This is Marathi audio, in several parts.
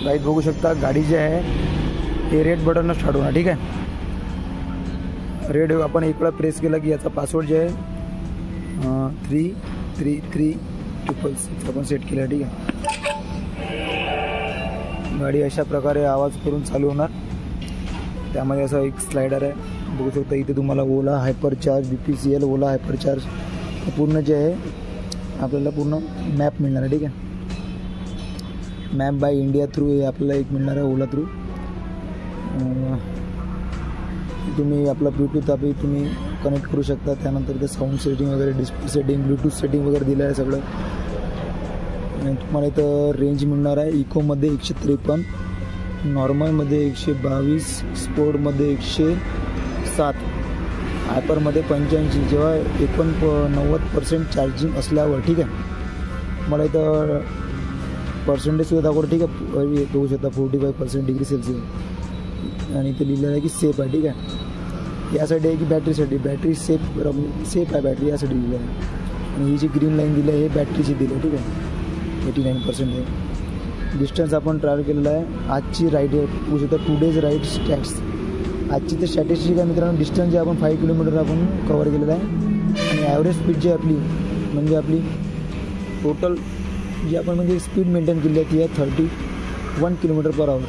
गाईज बघू शकता गाडी जी आहे हे रेड बटन स्टार्ट होणार. ठीक आहे, रेड आपण एक वेळा प्रेस केला की याचा पासवर्ड जे आहे 333666 आपण सेट केला. ठीक आहे, गाडी अशा प्रकारे आवाज करून चालू होणार. त्यामध्ये असं एक स्लायडर आहे बघू शकता. इथे तुम्हाला ओला हायपरचार्ज BPCL ओला हायपरचार्ज पूर्ण जे आहे आपल्याला पूर्ण मॅप मिळणार आहे. ठीक आहे, मॅप बाय इंडिया थ्रू हे आपल्याला एक मिळणार आहे ओला थ्रू. तुम्ही आपला ब्लूटूथ तुम्ही कनेक्ट करू शकता. त्यानंतर ते साऊंड सेटिंग वगैरे, डिस्प्ले सेटिंग, ब्लूटूथ सेटिंग वगैरे दिलं आहे सगळं. आणि तुम्हाला इथं रेंज मिळणार आहे इकोमध्ये 153, नॉर्मलमध्ये 122, स्पोर्टमध्ये 107, हायपरमध्ये 85. जेव्हा 89% चार्जिंग असल्यावर. ठीक आहे, मला इथं पर्सेंटेजसुद्धा दाखवतो. ठीक आहे, बघू शकता 45% डिग्री सेल्सिअस आणि इथे लिहिलेलं आहे की सेफ आहे. ठीक आहे, यासाठी आहे की बॅटरीसाठी, बॅटरी सेफ आहे बॅटरी यासाठी दिली आहे. आणि ही जी ग्रीन लाईन दिली आहे हे बॅटरीची दिली आहे. ठीक आहे, 89% आहे. डिस्टन्स आपण ट्रॅव्हल केलेलं आहे. आजची राईड बघू शकता 2 days राईड स्टॅट्स. आजची ते स्टॅटिस्टिक आहे मित्रांनो. डिस्टन्स जे आपण 5 किलोमीटर आपण कवर केलेलं आहे. आणि ॲव्हरेज स्पीड जी आपली म्हणजे आपली टोटल जी आपण म्हणजे स्पीड मेंटेन केली आहे ती आहे 31 km/h.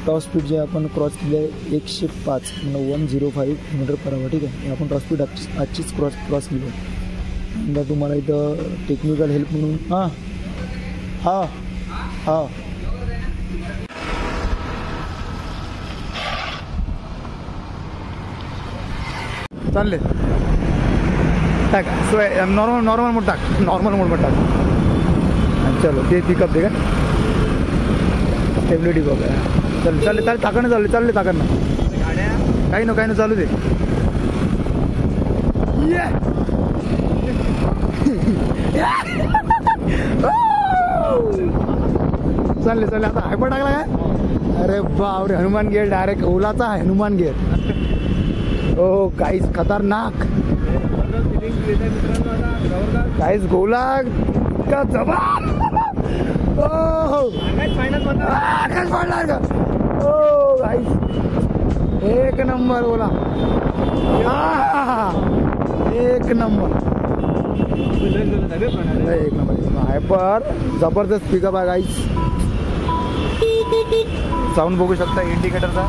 टॉप स्पीड जे आपण क्रॉस केली आहे 105 म्हणजे 105 km/h. ठीक आहे, आपण टॉप स्पीड आजचीच क्रॉस केली आहे. नंतर तुम्हाला इथं टेक्निकल हेल्प म्हणून हां चालले टाक नॉर्मल मोड टाक, नॉर्मल मोड टाक. चलो ते पिकअप दे का स्टेबिलिटी बघा. चालले ताकडनं चालले ताकडनं काही ना चालू दे. चालले आता हायपर टाकला काय. अरे बापरे, हनुमान गिअर डायरेक्ट ओलाचा हनुमान गिअर. ओ काहीच खतरनाक, काहीच गोला का जबान. एक नंबर बोला, एक नंबर हायपर जबरदस्त पिकअप आहे गाईस. साऊंड बघू शकता इंडिकेटरचा.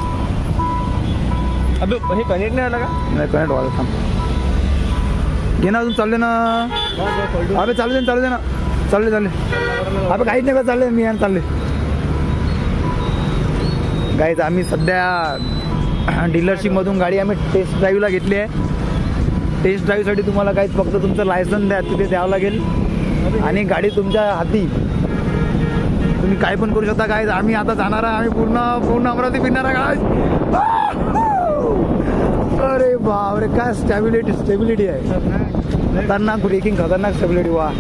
अबे हे कनेक्ट नाही आला का. नाही कनेक्ट व्हायला थांब घे ना अजून. चालले ना अबे चालू दे ना. चालले अबे काहीच नाही का. चालले मी आणि चालले गाईज. आम्ही सध्या डीलरशिपमधून गाडी आम्ही टेस्ट ड्राईव्हला घेतली आहे. टेस्ट ड्राईव्हसाठी तुम्हाला काहीच फक्त तुमचं लायसन तिथे द्यावं लागेल आणि गाडी तुमच्या हाती. तुम्ही काय पण करू शकता गाईज. आम्ही आता जाणार आहे, आम्ही पूर्ण अमरावती फिरणार आहे गाईज. अरे बापरे काय स्टॅबिलिटी आहे. खतरनाक ब्रेकिंग, खतरनाक स्टॅबिलिटी. वा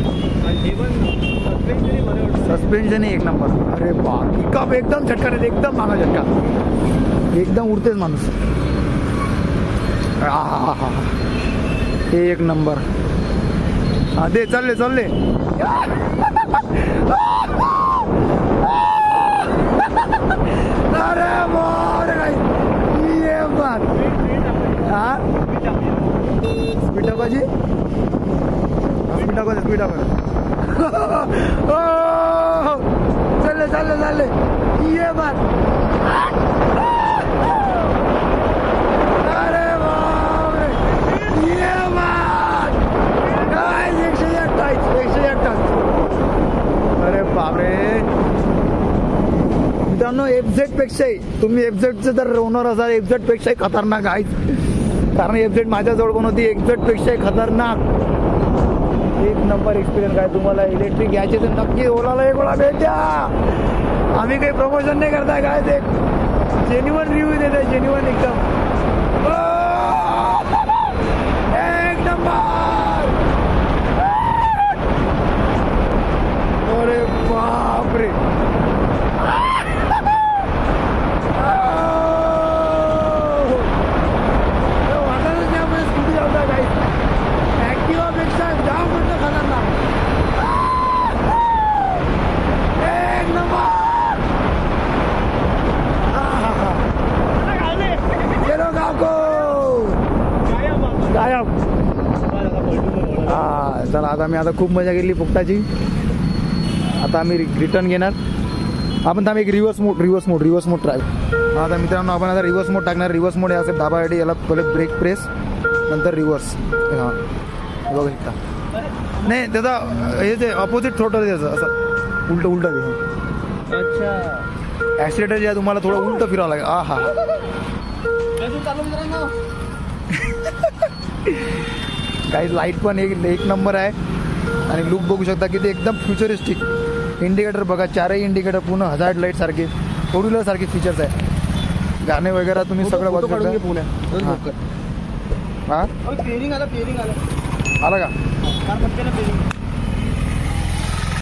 सस्पेन्शन एक नंबर. अरे बाप पिकअप एकदम झटका रे, एकदम मागा झटका, एकदम उडतेच माणूस. एक नंबर. हा दे चालले अरे बापरे काय ये बात. हा स्पीड टाकायची, स्पीड टाकायची. चालले ये बात. अरे बापरे ये बात. 101 टन. अरे बापरे मित्रांनो, FZ पेक्षाही तुम्ही FZचं जर ओनर असाल FZ पेक्षाही खतरनाक आहे. कारण FZ माझ्याजवळ पण होती. FZ पेक्षाही खतरनाक. एक नंबर एक्सपिरियन्स आहे. तुम्हाला इलेक्ट्रिक घ्यायचे तर नक्की ओलाला एक वेळा भेट द्या. आम्ही काही प्रमोशन नाही करताय काय, ते जेन्युअन रिव्ह्यू देते, जेन्युअन एकदम एक नंबर. अरे बापरे वाटतच नाही आपण स्कूटी चालता काही. ऍक्टिव्हा पेक्षा जाम म्हटलं खतरनाक. एक नंबर. आम्ही आता खूप मजा केली फुकटाची. आता आम्ही रिटर्न घेणार. आपण थांब एक रिव्हर्स मोड ट्राय. आता मित्रांनो आपण आता रिव्हर्स मोड टाकणार. रिव्हर्स मोड हे असेल दाबासाठी, याला पहिले ब्रेक प्रेस नंतर रिव्हर्स. हां बघू शकता. नाही त्याचा हे जे ऑपोजिट थ्रोटल त्याचं असं उलटं ते. अच्छा ॲक्सिलेटर जे आहे तुम्हाला थोडं उलटं फिरावं लागेल. हा काही लाईट पण एक नंबर आहे. आणि लुक बघू शकता की ते एकदम फ्युचरिस्टिक. इंडिकेटर बघा, चारही इंडिकेटर पूर्ण हजार्ड लाईट सारखे, फोर व्हीलर सारखे फीचर्स आहे. गाणे वगैरे तुम्ही सगळं बघू शकता. हां आला का?